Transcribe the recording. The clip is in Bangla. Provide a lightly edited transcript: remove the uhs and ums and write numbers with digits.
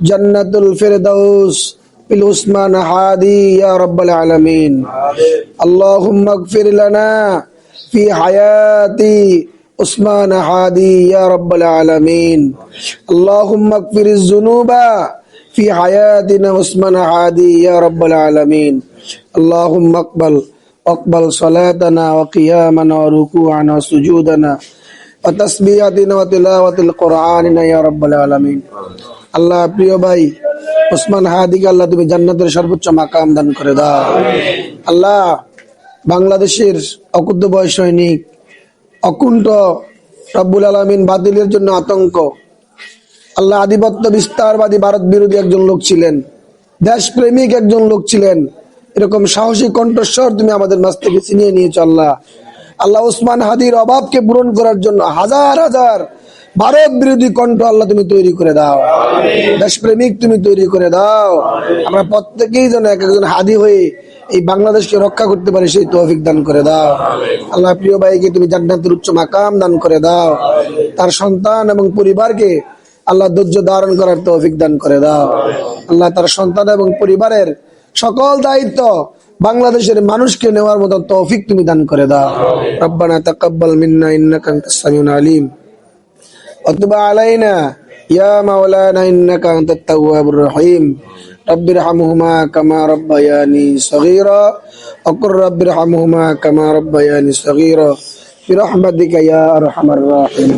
জান্নাতুল ফিরদাউস বিল উসমান হাদি ইয়া রাব্বাল আলামিন। আল্লাহুম্মা ইগফির লানা ফি হায়াতি উসমান হাদি ইয়া রাব্বাল আলামিন। আল্লাহুম্মা ইগফিরিজ যুনুবা ফি হায়াতিনা উসমান হাদি ইয়া রাব্বাল আলামিন। আল্লাহুম্মা اقبل صلاتنا وقيامنا وركوعنا وسجودنا وتسبيحاتنا وتلاوة القرآن يا رب العالمين। আল্লাহ প্রিয় ভাই ওসমান হাদিকে আল্লাহ তুমি জান্নাতের সর্বোচ্চ মাকাম দান করে দাও। আল্লাহ বাংলাদেশের অকুদ্ধ বয় সৈনিক, অকুণ্ঠ রব্বুল আলামিন বাতিলের জন্য আতঙ্ক, আল্লাহ আধিপত্য বিস্তারবাদী ভারত বিরোধী একজন লোক ছিলেন, দেশপ্রেমিক একজন লোক ছিলেন। এরকম সাহসী কণ্ঠস্বর তুমি আমাদের মাঝ থেকে ছিনিয়ে নিয়েছো আল্লাহ। আল্লাহ ওসমান হাদির অভাবকে পূরণ করার জন্য হাজার হাজার ভারত বিরোধী কণ্ঠ আল্লাহ তুমি তৈরি করে দাও, দেশপ্রেমিক তুমি তৈরি করে দাও। আমরা প্রত্যেকেই যেন এক একজন হাদি হয়ে এই বাংলাদেশকে রক্ষা করতে পারি সেই তৌফিক দান করে দাও। আল্লাহ প্রিয় ভাইকে তুমি জান্নাতের উচ্চ মাকাম দান করে দাও। তার সন্তান এবং পরিবারকে আল্লাহ ধৈর্য ধারণ করার তৌফিক দান করে দাও। আল্লাহ তার সন্তান এবং পরিবারের সকল দায়িত্ব বাংলাদেশের মানুষকে নেওয়ার মতো তৌফিক তুমি দান করে দাও। রব্বানা তাকাব্বাল মিন্না ইন্নাকা আনতাস সামিউল আলিম ওয়া তুব আলাইনা ইয়া মাওলানা ইন্নাকা আনতাত তাওয়াবুর রহিম। রব্বিরহামহুমা কামা রাব্বায়ানি সগীরা ওয়া কুর রব্বিরহামহুমা কামা রাব্বায়ানি সগীরা বিরহমাতিকা ইয়া আরহামার রাহিমিন।